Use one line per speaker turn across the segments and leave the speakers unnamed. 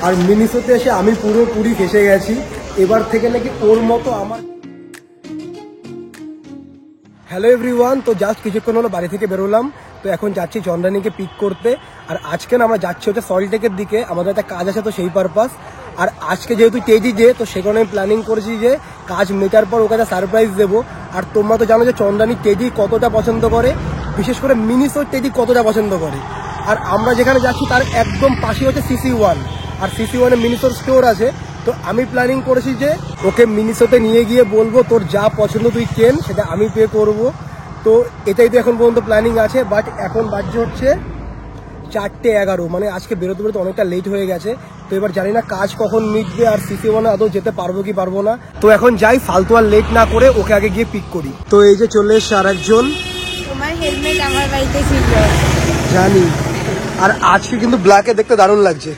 আর মিনিসোতে এসে আমি পুরোপুরি ফেসে গেছি। এবার থেকে নাকি ওর মতো আমার। হ্যালো এভরিওয়ান, তো জাস্ট কিছুক্ষণ হলো বাড়ি থেকে বেরোলাম। তো এখন যাচ্ছি চন্দ্রানীকে পিক করতে। আর আজকে না আমরা যাচ্ছি হচ্ছে সল্টলেকের দিকে, আমাদের একটা কাজ আছে, তো সেই পারপাস। আর আজকে যেহেতু টেজি ডে, তো সেখানে আমি প্ল্যানিং করেছি যে কাজ মেটার পর ওকে একটা সারপ্রাইজ দেবো। আর তোমরা তো জানো যে চন্দ্রানী টেজি কতটা পছন্দ করে, বিশেষ করে মিনিসো টেজি কতটা পছন্দ করে। আর আমরা যেখানে যাচ্ছি তার একদম পাশে হচ্ছে CC1, আর CC1-এ মিনিসোর স্টোর আছে। তো আমি প্ল্যানিং করেছি যে ওকে মিনিসোতে নিয়ে গিয়ে বলবো তোর যা পছন্দ তুই কেন, সেটা আমি পে করব। তো এটাই তো এখন পর্যন্ত প্ল্যানিং আছে। বাট এখন বাজে হচ্ছে 4:11, মানে আজকে বেরোতে বেরোতে অনেকটা লেট হয়ে গেছে। তো এবার জানি না কাজ কখন মিটবে আর CC1-এ আদৌ যেতে পারবো কি পারবো না। তো এখন যাই, ফালতু আর লেট না করে ওকে আগে গিয়ে পিক করি। তো এই যে চলে এসছে আর একজন।
তোমার হেলমেট আমার বাড়িতে ছিল,
জানি। আর আজকে কিন্তু ব্ল্যাকে দেখতে দারুণ লাগছে।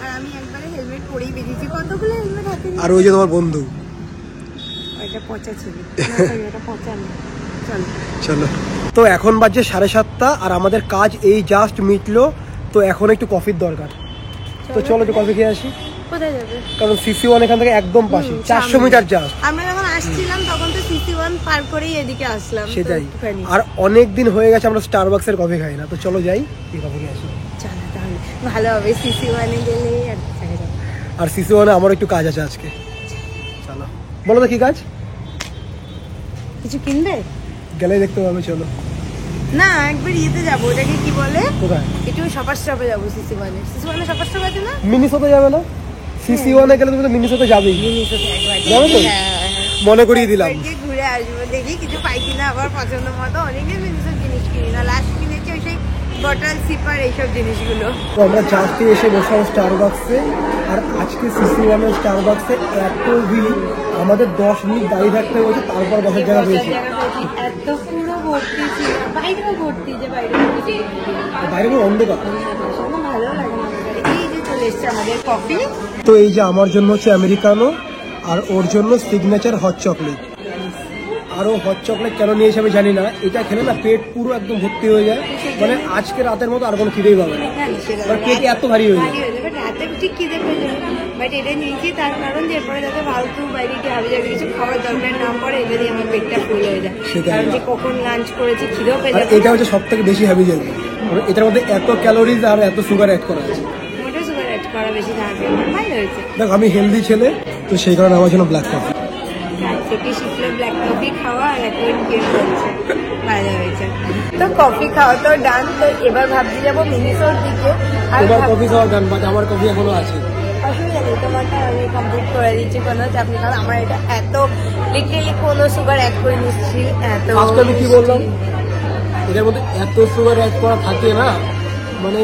আর আমি একবারে হেলমেট পরেই বেরিয়েছি। কতগুলো হেলমেট হাতে নিয়ে।
আর ওই যে তোমার বন্ধু,
ওইটা পচা ছিল, ওটা পচা না। চলো
চলো। তো এখন বাজে 7:30 আর আমাদের কাজ এই জাস্ট মিটলো। তো এখন একটু কফির দরকার। তো চলো একটু কফি খেয়ে আসি।
কোথায় যাবে?
কারণ CC1 এখান থেকে একদম পাশে, 400 মিটার জাস্ট।
আমরা যখন আসছিলাম তখন তো CC1 পার করেই এদিকে আসলাম।
সেটাই। আর অনেক দিন হয়ে গেছে আমরা স্টারবাক্সের কফি খাই না। তো চলো যাই, এই কফি খেয়ে আসি।
চলো তাহলে, ভালো হবে CC1-এ গেলে। আর জায়গা যাবো।
আর CC1-এ আমার একটু কাজ আছে আজকে। চলো, বলো তো কি কাজ?
কিছু কিনবে?
গেলে দেখতে পাবে, চলো।
না, একবার ইয়েতে যাবো, ওটাকে কি বলে,
কোথায়?
একটু শপার স্টপে যাবো। CC1-এ শপার স্টপ আছে না?
মিনিসোতে যাবে না? CC1-এ গেলে তুমি তো মিনিসোতে যাবেই।
মিনিসোতে একবার
যাবে তো? মনে করিয়ে দিলাম।
ঘুরে আসবো, দেখি কিছু পাই কিনা আবার পছন্দ মতো। অনেকদিন মিনিসোর জিনিস কিনি না, লাস্ট কিনেছি ওই সেই বটল সিপার এইসব জিনিসগুলো।
তো আমরা চারটে এসে বসলাম স্টারবাক্সে। আর আজকে CC1-এর স্টারবাক্সে এত ভিড়, আমাদের 10 মিনিট দাঁড়িয়ে থাকতে হয়েছে, তারপর বসার জায়গা পেয়েছি।
এত পুরো ভর্তি ছিল, বাইরেও ভর্তি, যে বাইরে
বাইরে পুরো অন্ধকার।
ভালো লাগে না। এই যে চলে এসছে আমাদের কফি।
তো এই যে আমার জন্য হচ্ছে আমেরিকানো, আর ওর জন্য সিগনেচার হট চকলেট। আরও হট চকলেট কেন নিয়েছে আমি জানি না, এটা খেলে না পেট পুরো একদম ভর্তি হয়ে যায়। মানে আজকে রাতের মতো আর কোনো খিদেই পাবে না, পেট এত ভারী হয়ে যায়।
রাতে ঠিক খিদে পেয়ে যাবে, বাট এটা নিয়েছি তার কারণ যে এরপরে যাতে ফালতু বাইরে গিয়ে হাবি যাবে কিছু খাওয়ার দরকার না পড়ে, এটা দিয়ে আমার পেটটা ফুল হয়ে যায়। কারণ যে কখন লাঞ্চ করেছি খিদেও পেয়ে যাবে।
এটা হচ্ছে সব থেকে বেশি হ্যাভি যাবে, এটার মধ্যে এত ক্যালোরিজ আর এত সুগার অ্যাড করা আছে।
মোটেও সুগার অ্যাড করা বেশি থাকে না, ভালো হয়েছে।
দেখ আমি হেলদি ছেলে, তো সেই কারণে আমার জন্য ব্ল্যাক কফি।
থেকে শিখলে ব্ল্যাক কফি খাওয়া আর এখন গেম চলছে, ভালো হয়েছে। তো কফি খাওয়া তো ডান। তো এবার ভাবছি যাবো মিনিসোর দিকে। আর
তোমার কফি খাওয়া ডান, বাট আমার কফি এখনো আছে।
অসুবিধা নেই, তোমারটা আমি কমপ্লিট করে দিচ্ছি, কোনো চাপ নেই। কারণ আমার এটা এত লিটারেলি কোনো সুগার অ্যাড করে নিচ্ছি। এত
আমি কি বললাম, এটার মধ্যে এত সুগার অ্যাড করা থাকে না, মানে।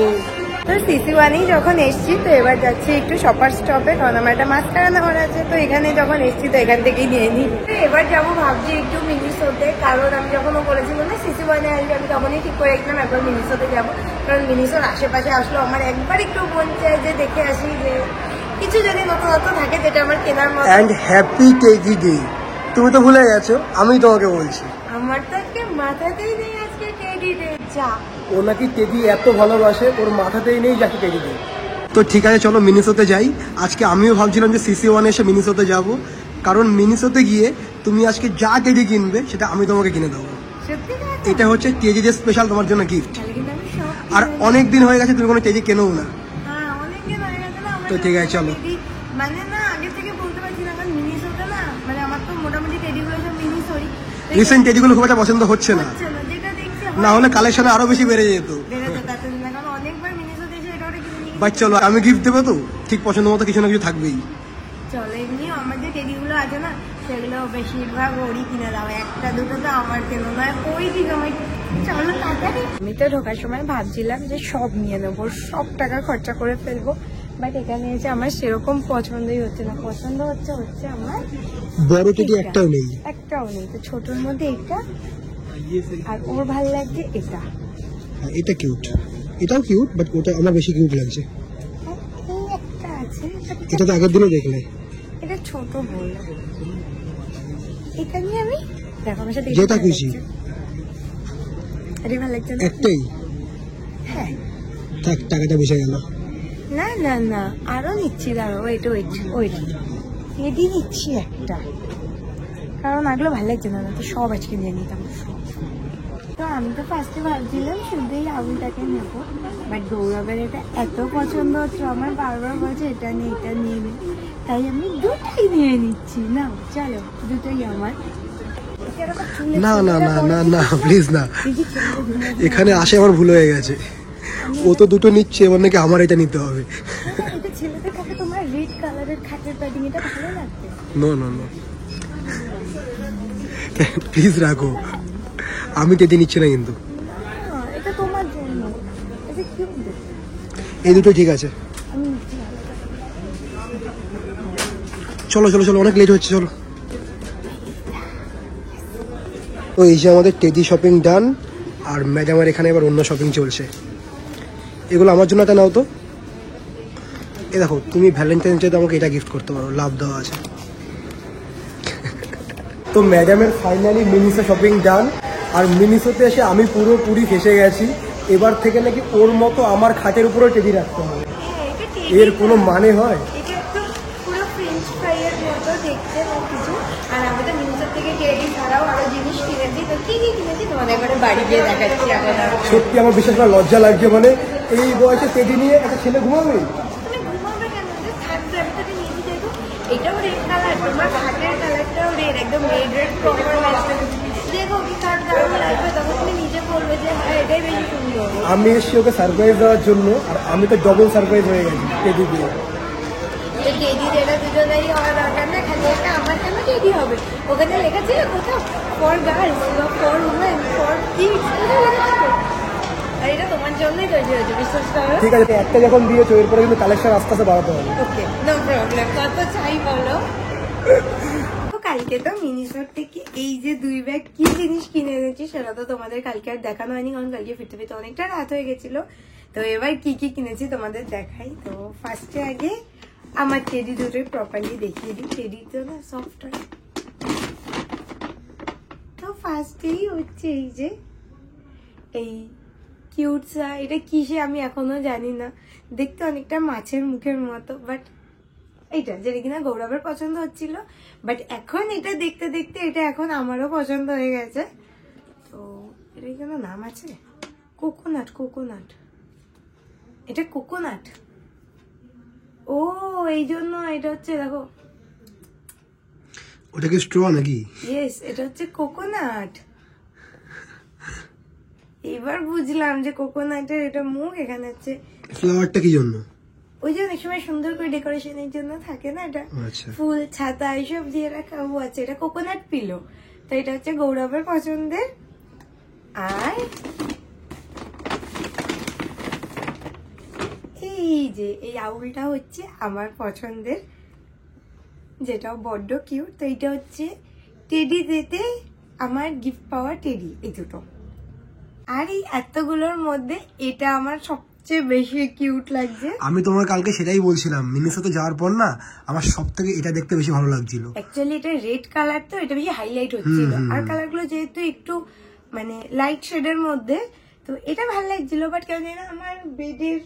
তো CC1-এই যখন এসছি, তো এবার যাচ্ছি একটু শপার স্টপে, কারণ আমার একটা মাস্কারা নেওয়ার আছে। তো এখানে যখন এসছি তো এখান থেকেই নিয়ে নিই। তো এবার যাবো ভাবছি একটু মিনিসোতে, কারণ আমি যখন ও বলেছিল না CC1-এ আসবে, আমি তখনই ঠিক করে রেখলাম একবার মিনিসোতে যাবো। কারণ মিনিসোর আশেপাশে আসলে আমার একবার একটু মন চায় যে দেখে আসি যে কিছু যদি নতুনত্ব থাকে যেটা আমার কেনার মতো।
And happy teddy day. তুমি তো ভুলে গেছো, আমি তোমাকে বলছি।
আমার তো আজকে মাথাতেই নেই আজকে টেডি ডে। যা,
ও নাকি টেডি এত ভালোবাসে, ওর মাথাতেই নেই যাকে টেডি ডে। তো ঠিক আছে, চলো মিনিসোতে যাই। আজকে আমিও ভাবছিলাম যে CC1 এসে মিনিসোতে যাব, কারণ মিনিসোতে গিয়ে তুমি আজকে যা টেডি কিনবে সেটা আমি তোমাকে কিনে দেবো।
সত্যি কথা?
এটা হচ্ছে টেজি ডে স্পেশাল তোমার জন্য গিফট।
তাহলে কিন্তু আমি সব
আর অনেক দিন হয়ে গেছে তুমি কোনো টেজি কেনো না।
হ্যাঁ, অনেকদিন হয়ে গেছে না আমার।
তো ঠিক আছে, চলো।
মানে না, আগে থেকে বলতে পারছি না, কারণ মিনিসোতে না, মানে আমার তো মোটামুটি টেডিগুলো সব মিনিসোরই।
রিসেন্ট টেডিগুলো খুব একটা পছন্দ হচ্ছে না,
যেটা দেখছি
না হলে কালেকশনে আরো বেশি বেড়ে যেত।
বেড়ে যেত এতদিন না, কারণ অনেকবার মিনিসোতে এসে এটা ওটা কিনে নিয়ে
বাট চলো, আমি গিফট দেবো তো, ঠিক পছন্দ মতো কিছু না কিছু থাকবেই।
চলো। এমনিও আমার যে টেডিগুলো আছে না, সেগুলো বেশিরভাগ ওরই কিনে দাও, একটা দুটো তো আমার কেন নয়, ওই দিন আমার। চলো তাড়াতাড়ি। আমি তো ঢোকার সময় ভাবছিলাম যে সব নিয়ে নেবো, সব টাকা খরচা করে ফেলবো, বাট এখানে এসে আমার সেরকম পছন্দই হচ্ছে না। পছন্দ হচ্ছে আমার
বড় টেডি একটাও নেই।
একটাও নেই। তো ছোটর মধ্যে এটা, আর ওর ভালো লাগছে এটা।
এটা কিউট, এটাও কিউট, বাট ওটা আমার বেশি কিউট লাগছে।
এই একটা আছে,
এটা তো আগের দিনও দেখলে।
এটা ছোট বল। এটা নিয়ে আমি দেখো আমার সাথে
যেটা খুশি।
এটা ভালো লাগছে না?
একটাই
হ্যাঁ,
থাক, টাকাটা বেশি গেল।
না না না, আরো নিচ্ছি, দাঁড়াও, ওয়েট ওয়েট ওয়েট, টেডি নিচ্ছি একটা, কারণ আগলো ভালো লাগছে না, তো সব আজকে নিয়ে নিতাম। তো আমি তো ফার্স্টে ভাবছিলাম শুধু এই আউলটাকে নেবো, বাট গৌরবের এটা এত পছন্দ হচ্ছে, আমার বারবার বলছে এটা নিয়ে এটা নিয়ে নে, তাই আমি দুটাই নিয়ে নিচ্ছি। না চলো, দুটোই আমার।
না না না না না, প্লিজ না, এখানে আসে আমার ভুল হয়ে গেছে। ও তো দুটো নিচ্ছে, এবার নাকি আমার এটা নিতে হবে।
এটা ছেলেদের কাছে তোমার রেড কালারের খাটের প্যাডিং, এটা ভালো লাগবে।
নো নো নো, প্লিজ রাখো, আমি টেডি নিচ্ছি না কিন্তু।
এটা তোমার জন্য, এটা কিউট দেখতে।
এই দুটো ঠিক আছে,
আমি নিচ্ছি।
চলো চলো চলো, অনেক লেট হচ্ছে, চলো। তো এই যে আমাদের টেডি শপিং ডান, আর ম্যাডামের এখানে এবার অন্য শপিং চলছে। এগুলো আমার জন্য একটা নাও তো। এ দেখো, তুমি ভ্যালেন্টাইন্স ডেতে আমাকে এটা গিফট করতে পারো, লাভ দেওয়া আছে। তো ম্যাডামের ফাইনালি মিনিসো শপিং ডান, আর মিনিসোতে এসে আমি পুরোপুরি ফেসে গেছি। এবার থেকে নাকি ওর মতো আমার খাটের উপরেও টেডি রাখতে হবে, এর কোনো মানে হয়?
এটা একটু পুরো ফ্রেঞ্চ ফ্রাইয়ের মতো দেখতে এবং কিছু। আর আমি তো মিনিসের থেকে টেডি ছাড়াও আরো জিনিস কিনেছি, তো কি কি কিনেছি তোমাদের ঘরে বাড়ি গিয়ে দেখাচ্ছি। এখন
সত্যি আমার বিশেষ করে লজ্জা লাগছে, মানে এই বয়সে টেডি নিয়ে একটা ছেলে ঘুমাবে।
তুমি ঘুমাবে কেন? থাকবে, আমি তোকে নিয়ে দিতে দেবো। এটাও রেড কালার, তোমার খাটের কালারটাও রেড, একদম রেড রেড প্রপার ম্যাচ। দেখো কি খাট দারুণ লাগবে, তখন তুমি নিজে বলবে যে হ্যাঁ এটাই বেশি সুন্দর।
আমি এসেছি ওকে সারপ্রাইজ দেওয়ার জন্য, আর আমি তো ডবল সারপ্রাইজ হয়ে গেছি টেডি দিয়ে।
টেডি যেটা দুজনেরই হওয়া দরকার না, খালি একটা আমার কেন টেডি হবে? ওখানে লেখা ছিল কোথাও ফর গার্লস বা ফর উমেন ফর কিডস, কোথাও লেখা ছিল। আর এটা তোমার জন্যই তৈরি হয়েছে, বিশ্বাস করো।
ঠিক আছে, একটা যখন দিয়েছো এরপরে কিন্তু কালেকশন আস্তে আস্তে বাড়াতে হবে।
ওকে, নো প্রবলেম, কত চাই বলো। তো কালকে তো মিনিসোর থেকে এই যে 2 ব্যাগ কি জিনিস কিনে এনেছি সেটা তো তোমাদের কালকে আর দেখানো হয়নি, কারণ কালকে ফিরতে ফিরতে অনেকটা রাত হয়ে গেছিল। তো এবার কি কি কিনেছি তোমাদের দেখাই। তো ফার্স্টে আগে আমার টেডি দুটোই প্রপারলি দেখিয়ে দিই, টেডি তো না সফট হয়। তো ফার্স্টেই হচ্ছে এই যে এই কিউটসা, এটা কিসে আমি এখনো জানি না, দেখতে অনেকটা মাছের মুখের মতো, বাট এইটা যেটা কিনা গৌরবের পছন্দ হচ্ছিল, বাট এখন এটা দেখতে দেখতে এটা এখন আমারও পছন্দ হয়ে গেছে। তো এটা কোনো নাম আছে, কোকোনাট, কোকোনাট, এটা কোকোনাট। ও এই জন্য এটা হচ্ছে, দেখো
ওটা কি স্ট্র নাকি?
ইয়েস, এটা হচ্ছে কোকোনাট। এবার বুঝলাম যে কোকোনাটের এটা মুখ, এখানে হচ্ছে
ফ্লাওয়ারটা কি জন্য?
ওই যে অনেক সময় সুন্দর করে ডেকোরেশনের জন্য থাকে না, এটা
আচ্ছা,
ফুল ছাতা এইসব দিয়ে রাখা আছে। এটা কোকোনাট পিলো, তো এটা হচ্ছে গৌরবের পছন্দের। আর এই যে এই আউলটা হচ্ছে আমার পছন্দের, যেটাও বড্ড কিউট। তো এটা হচ্ছে টেডি দিতে আমার গিফট পাওয়া টেডি, এই দুটো। আর এই এতগুলোর মধ্যে এটা আমার সবচেয়ে বেশি কিউট লাগছে।
আমি তোমার কালকে সেটাই বলছিলাম, মিনিসোতে যাওয়ার পর না আমার সব থেকে এটা দেখতে বেশি ভালো লাগছিল।
অ্যাকচুয়ালি এটা রেড কালার, তো এটা বেশি হাইলাইট হচ্ছিল, আর কালারগুলো যেহেতু একটু মানে লাইট শেডের মধ্যে, তো এটা ভালো লাগছিল। বাট কেন জানি না আমার বেডের,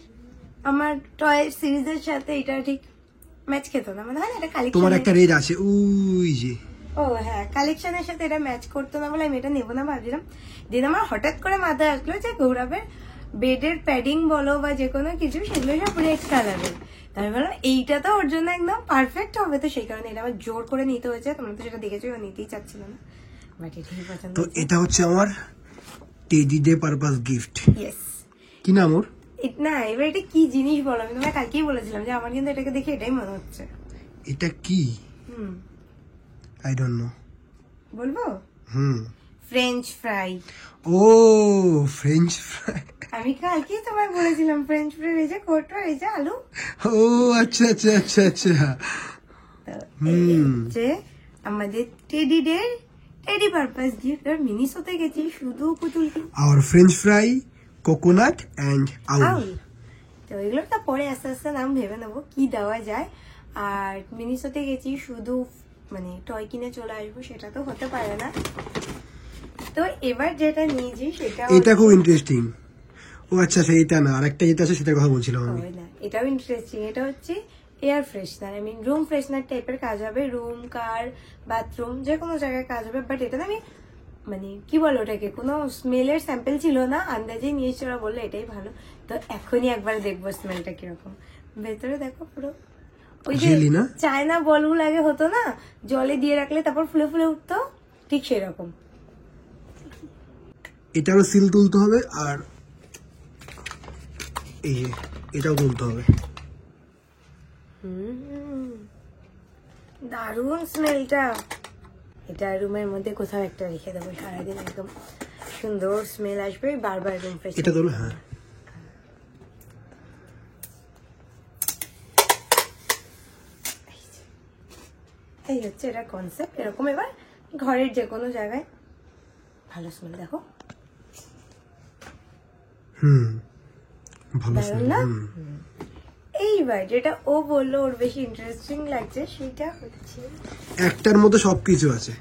আমার টয় সিরিজের সাথে এটা ঠিক ম্যাচ খেত না, মানে হয় না এটা কালেকশন।
তোমার একটা রেড আছে ওই যে,
ও হ্যাঁ, কালেকশনের সাথে এটা ম্যাচ করতো না বলে আমি এটা নেবো না ভাবছিলাম। দিন আমার হঠাৎ করে মাথায় আসলো যে গৌরবের বেডের প্যাডিং বলো বা যে কোনো কিছু, সেগুলো সব রেড কালারের। তাই বললাম এইটা তো ওর জন্য একদম পারফেক্ট হবে, তো সেই কারণে এটা আমার জোর করে নিতে হয়েছে। তোমরা তো সেটা দেখেছো, নিতেই চাচ্ছিল না, বাট এটাই পছন্দ।
তো এটা হচ্ছে আমার teddy day purpose gift.
Yes.
কি নাম ওর?
না এবার এটা কি জিনিস বলো, আমি তোমায় কালকেই বলেছিলাম যে আমার কিন্তু এটাকে দেখে এটাই মনে হচ্ছে।
এটা কি? I don't know.
বলবো? French fry.
ও ফ্রেঞ্চ ফ্রাই,
আমি কালকেই তোমায় বলেছিলাম ফ্রেঞ্চ ফ্রাই, এই যে কোটো, এই যে আলু।
ও আচ্ছা আচ্ছা আচ্ছা আচ্ছা।
যে আমাদের teddy day teddy purpose gift. মিনিসোতে গেছি শুধু পুতুল,
আর French fry, coconut and owl.
তো এগুলো তো পরে আস্তে আস্তে নাম ভেবে নেবো কি দেওয়া যায়। আর মিনিসোতে গেছি শুধু মানে টয় কিনে চলে আসবো, সেটা তো হতে পারে না। তো এবার যেটা নিয়েছি সেটা,
এটা খুব ইন্টারেস্টিং। ও আচ্ছা সেইটা না, আরেকটা যেটা আছে সেটার কথা বলছিলাম আমি।
না এটাও ইন্টারেস্টিং, এটা হচ্ছে air freshener, I mean room freshener টাইপের কাজ হবে, রুম, কার, বাথরুম যে কোনো জায়গায় কাজ হবে। বাট এটা আমি মানে কি বলো ওটাকে, কোনো স্মেলের স্যাম্পল ছিল না, আন্দাজেই নিয়েছি, ওরা বললো এটাই ভালো। তো এখনই একবার দেখবো স্মেলটা কিরকম। ভেতরে দেখো পুরো ওই যে চায়না বলগুলো আগে হতো না, জলে দিয়ে রাখলে তারপর ফুলে ফুলে উঠতো, ঠিক সেরকম।
এটারও সিল তুলতে হবে, আর এই যে এটাও তুলতে হবে।
দারুণ স্মেলটা। এটা রুমের মধ্যে কোথাও একটা রেখে দেবো, সারাদিন একদম সুন্দর স্মেল আসবে, বারবার রুম ফ্রেশ।
এটা তোলো। হ্যাঁ
এই হচ্ছে এটা কনসেপ্ট। এরকম এবার ঘরের যে কোনো জায়গায় ভালো স্মেল। দেখো
ভালো স্মেল
না। এইবার যেটা ও বললো ওর বেশি ইন্টারেস্টিং লাগছে, সেটা হচ্ছে
একটার মধ্যে সবকিছু আছে।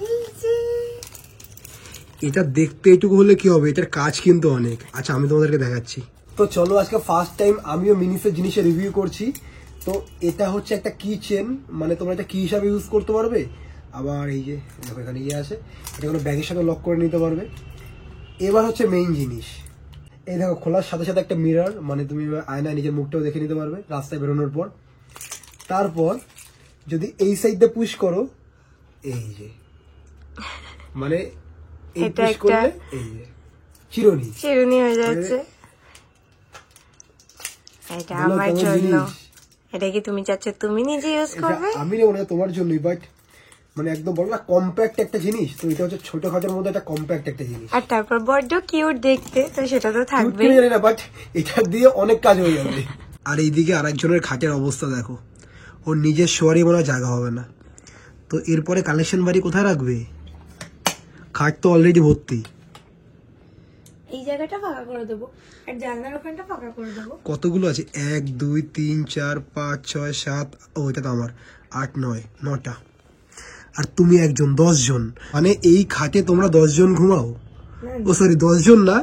এই যে
এটা দেখতে এইটুকু হলে কি হবে, এটার কাজ কিন্তু অনেক। আচ্ছা আমি তোমাদেরকে দেখাচ্ছি। তো চলো আজকে ফার্স্ট টাইম আমিও মিনিসের জিনিসের রিভিউ করছি। তো এটা হচ্ছে একটা কি চেন, মানে তোমরা এটা কি হিসাবে ইউজ করতে পারবে। আবার এই যে দেখো এখানে ইয়ে আছে, এটা কোনো ব্যাগের সাথে লক করে নিতে পারবে। এবার হচ্ছে মেইন জিনিস, এই দেখো খোলার সাথে সাথে একটা মিরর, মানে তুমি আয়নায় নিজের মুখটাও দেখে নিতে পারবে রাস্তায় বেরোনোর পর। তারপর যদি এই সাইডে পুশ করো, এই যে মানে এই পুশ করলে এই যে
চিরুনি হয়ে যাচ্ছে। এটা আমার জন্য। এটা কি তুমি চাচ্ছ তুমি নিজে ইউজ করবে?
আমি নেবো না, তোমার জন্যই। বাট মানে একদম বলো না কম্প্যাক্ট একটা জিনিস, তো এটা হচ্ছে ছোটখাটোর মধ্যে একটা কম্প্যাক্ট একটা জিনিস।
আর তারপর বড্ড কিউট দেখতে, তো সেটা তো থাকবেই।
জানি না, বাট এটা দিয়ে অনেক কাজ হয়ে যাবে। আর এইদিকে আরেকজনের খাটের অবস্থা দেখো, ওর নিজের শোয়ারই মনে জায়গা হবে না, তো এরপরে কালেকশন বাড়ি কোথায় রাখবে? খাট তো অলরেডি ভর্তি।
এই জায়গাটা ফাঁকা করে দেবো, আর জানলার ওখানটা ফাঁকা করে দেবো।
কতগুলো আছে? 1 2 3 4 5 6 7, ও এটা তো আমার 8 9 9টা। আর তুমি একজন, 10 জন, মানে এই খাটে তোমরা 10 জন ঘুমাও? ও সরি 10 জন না,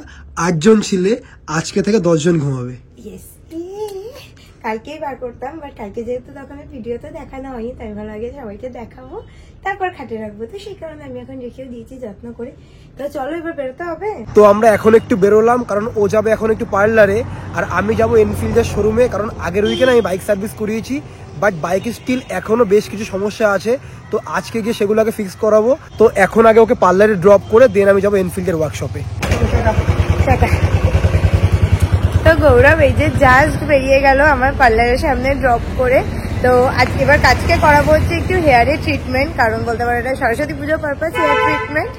8 জন ছিলে, আজকে থেকে 10 জন ঘুমাবে।
কালকেই বার করতাম, বাট কালকে যেহেতু তখন ভিডিওতে দেখানো হয়নি, তাই ভালো লাগে সবাইকে দেখাবো, তারপর খাটে রাখবো। তো সেই কারণে আমি এখন রেখেও দিয়েছি যত্ন করে। তো চলো এবার বেরোতে হবে। তো আমরা এখন একটু বেরোলাম, কারণ ও যাবে এখন একটু পার্লারে, আর আমি যাবো এনফিল্ডের শোরুমে। কারণ আগের উইকেন্ডে আমি বাইক সার্ভিস করিয়েছি, বাট বাইকে স্টিল এখনো বেশ কিছু সমস্যা আছে, তো আজকে গিয়ে সেগুলোকে ফিক্স করাবো। তো এখন আগে ওকে পার্লারে ড্রপ করে দেন আমি যাবো এনফিল্ডের ওয়ার্কশপে। তো গৌরব এই যে জাস্ট বেরিয়ে গেল আমার পার্লারের সামনে ড্রপ করে। তো আজকে এবার কাজকে করাবো হচ্ছে একটু হেয়ারের ট্রিটমেন্ট, কারণ বলতে পারো এটা সরস্বতী পুজো পারপাস হেয়ার ট্রিটমেন্ট।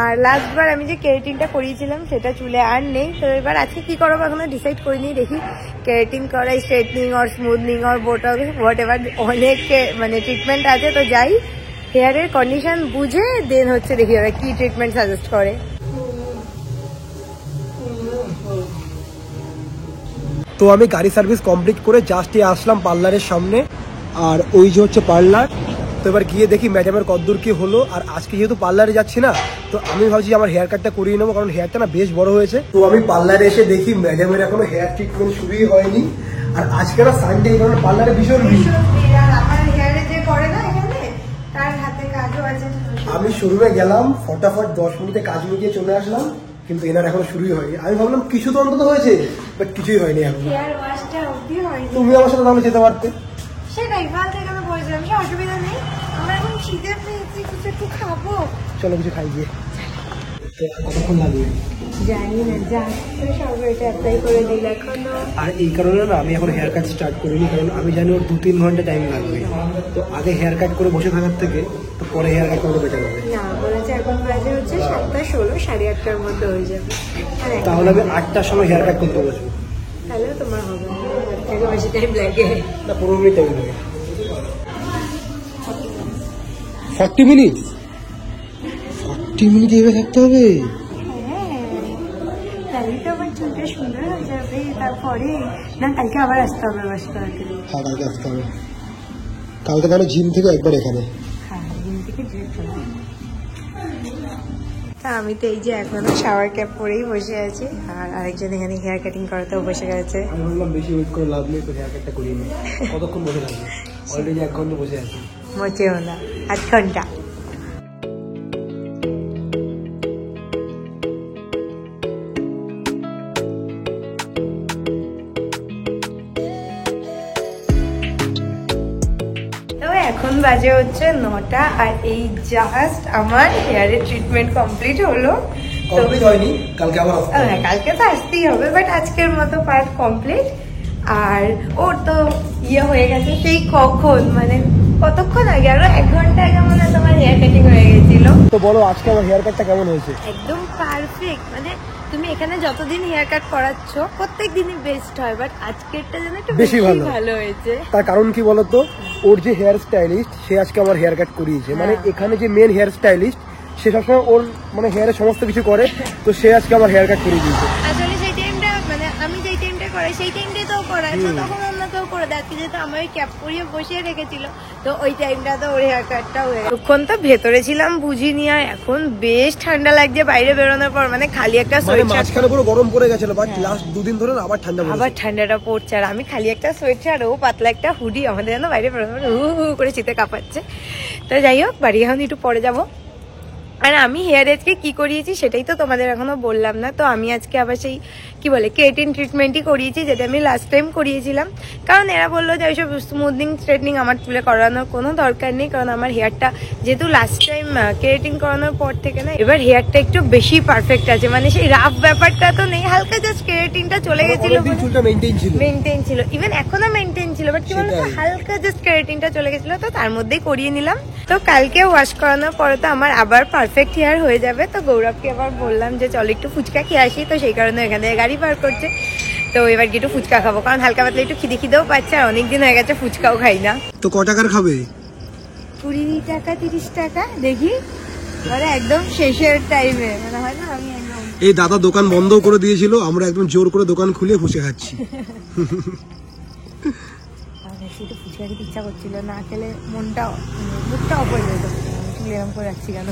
আর লাস্টবার আমি যে কেরাটিনটা করিয়েছিলাম সেটা চুলে আর নেই, তো এবার আজকে কি করবো এখনো ডিসাইড করিনি। দেখি কেরাটিন করাই, straightening or smoothing or bottle, whatever, অনেক মানে ট্রিটমেন্ট আছে। তো যাই হেয়ারের কন্ডিশন বুঝে দেন হচ্ছে দেখি ওরা কি ট্রিটমেন্ট সাজেস্ট করে। তো আমি গাড়ি সার্ভিস কমপ্লিট করে জাস্ট আসলাম পার্লারের সামনে, আর ওই যে হচ্ছে পার্লার। তো এবার গিয়ে দেখি ম্যাডামের কতদূর কি হলো। আর আজকে যেহেতু পার্লারে যাচ্ছি না, তো আমি ভাবছি আমার হেয়ার কাটটা করিয়ে নেবো, কারণ হেয়ারটা না বেশ বড় হয়েছে। তো আমি পার্লারে এসে দেখি ম্যাডামের এখনো হেয়ার ট্রিটমেন্ট শুরুই হয়নি। আর আজকে না সানডে, এই কারণে পার্লারে ভীষণ ভিড়। আমি শোরুমে গেলাম, ফটাফট 10 মিনিটে কাজ মিটিয়ে চলে আসলাম, কিন্তু এনার এখনো শুরুই হয়নি। আমি ভাবলাম কিছু তো অন্তত হয়েছে, বাট কিছুই হয়নি এখন। তুমি আমার সাথে তাহলে যেতে পারতে। সেটাই ভালো থেকে আমি বলছিলাম, সে অসুবিধা নেই, আমরা এখন খিদে পেয়েছি, কিছু একটু খাবো, চলো কিছু খাই গিয়ে। কতক্ষণ লাগবে জানি না, সব এটা অ্যাপ্লাই করে দিল এখনো। আর এই কারণে না আমি এখন হেয়ার কাট স্টার্ট করিনি, কারণ আমি জানি ওর 2-3 ঘন্টা টাইম লাগবে। তো আগে হেয়ার কাট করে বসে থাকার থেকে তো পরে হেয়ার কাট করলে বেটার হবে। না বলেছে এখন বাজে হচ্ছে 7:16, 8:30টার মধ্যে হয়ে যাবে। তাহলে আমি 8টার সময় হেয়ার কাট করতে বসবো। তাহলে তোমার হবে না, বেশি টাইম লাগে না, 15 মিনিট টাইম লাগে। 40 মিনিট? 40 মিনিট এভাবে থাকতে হবে? তাহলে তো আমার চুলটা সুন্দর হয়ে যাবে। তারপরে না কালকে আবার আসতে হবে বাসটা। হ্যাঁ কালকে আসতে হবে। কালকে তাহলে জিম থেকে একবার এখানে। হ্যাঁ জিম থেকে ডিরেক্ট চলে। তা আমি তো এই যে এখনো শাওয়ার ক্যাপ পরেই বসে আছি, আর আরেকজন এখানে হেয়ার কাটিং করাতেও বসে গেছে।
আমি বললাম বেশি ওয়েট করে লাভ নেই, তো হেয়ার কাটটা করিয়ে নিই। কতক্ষণ বসে থাকবে? অলরেডি 1 ঘন্টা বসে আছি।
মোটেও না, 8 ঘন্টা। এখন বাজে হচ্ছে 9টা, আর এই জাস্ট আমার হেয়ারের ট্রিটমেন্ট কমপ্লিট হলো।
কমপ্লিট হয়নি, কালকে আবার আসতে হবে।
হ্যাঁ, কালকে তো আসতেই হবে, বাট আজকের মতো পার্ট কমপ্লিট। আর ওর তো হয়ে গেছে সেই কখন, মানে কতক্ষণ আগে, আরো 1 ঘন্টা আগে মনে হয় তোমার হেয়ার কাটিং হয়ে গেছিল।
তো বলো আজকে আমার হেয়ার কাটটা কেমন হয়েছে?
একদম পারফেক্ট, মানে তুমি এখানে যতদিন হেয়ার কাট করাচ্ছ প্রত্যেক দিনই বেস্ট হয়, বাট আজকেরটা যেন একটু বেশি ভালো হয়েছে।
তার কারণ কি বলতো, ওর যে হেয়ার স্টাইলিস্ট সে আজকে আমার হেয়ার কাট করিয়েছে। মানে এখানে যে মেন হেয়ার স্টাইলিস্ট সে সবসময় ওর মানে হেয়ারের সমস্ত কিছু করে, তো সে আজকে আমার হেয়ার কাট করিয়ে দিয়েছে।
আসলে সেই টাইমটা, মানে আমি যেই টাইমটা করাই সেই টাইমটাই তো করাই, তো তখন অন্য কেউ করে দেয়, যেহেতু আমার ওই ক্যাপ পরিয়ে বসিয়ে রেখেছিল, তো ওই টাইমটা তো ওর হেয়ার কাটটা হয়ে গেছে। তখন তো ভেতরে ছিলাম বুঝিনি, আর এখন বেশ ঠান্ডা লাগছে বাইরে বেরোনোর পর, মানে খালি একটা সোয়েটার,
মাঝখানে পুরো গরম পড়ে গেছিল, বাট লাস্ট 2 দিন ধরে আবার ঠান্ডা পড়েছে।
আবার ঠান্ডাটা পড়ছে, আর আমি খালি একটা সোয়েটার ও পাতলা একটা হুডি, আমাদের যেন বাইরে বেরোনোর হু হু করে শীতে কাঁপাচ্ছে। তো যাই হোক, বাড়ি এখন একটু পরে যাবো। আর আমি হেয়ারে আজকে কি করিয়েছি সেটাই তো তোমাদের এখনো বললাম না। তো আমি আজকে আবার সেই কি বলে কেরাটিন ট্রিটমেন্টই করিয়েছি, যেটা আমি লাস্ট টাইম করিয়েছিলাম। কারণ এরা বললো যে ওইসব স্মুথনিং স্ট্রেটনিং আমার চুলে করানোর কোনো দরকার নেই, কারণ আমার হেয়ারটা যেহেতু লাস্ট টাইম কেরাটিন করানোর পর থেকে না এবার হেয়ারটা একটু বেশি পারফেক্ট আছে, মানে সেই রাফ ব্যাপারটা তো নেই, হালকা জাস্ট কেরাটিনটা চলে গেছিল, মেনটেন ছিল, ইভেন এখনো মেনটেন ছিল, বাট কি বলতো হালকা জাস্ট কেরাটিনটা চলে গেছিল, তো তার মধ্যেই করিয়ে নিলাম। তো কালকে ওয়াশ করানোর পরে তো আমার আবার পারফেক্ট হেয়ার হয়ে যাবে। তো গৌরবকে আবার বললাম যে চলো একটু ফুচকা খেয়ে আসি, তো সেই কারণে এখানে গাড়ি পার করছে। তো এবার কি একটু ফুচকা খাবো, কারণ হালকা পাতলা একটু খিদেও পাচ্ছে, আর অনেকদিন হয়ে গেছে ফুচকাও খাই না।
তো ক টাকার খাবে?
20 টাকা 30 টাকা দেখি, মানে একদম শেষের টাইমে মানে হয় না, আমি একদম
এই দাদা দোকান বন্ধ করে দিয়েছিল, আমরা একদম জোর করে দোকান খুলে ফুচকা খাচ্ছি।
শুধু ফুচকা খেতে ইচ্ছা করছিল, না খেলে মুখটা অপর যেত, চুল এরকম করে রাখছি কেন।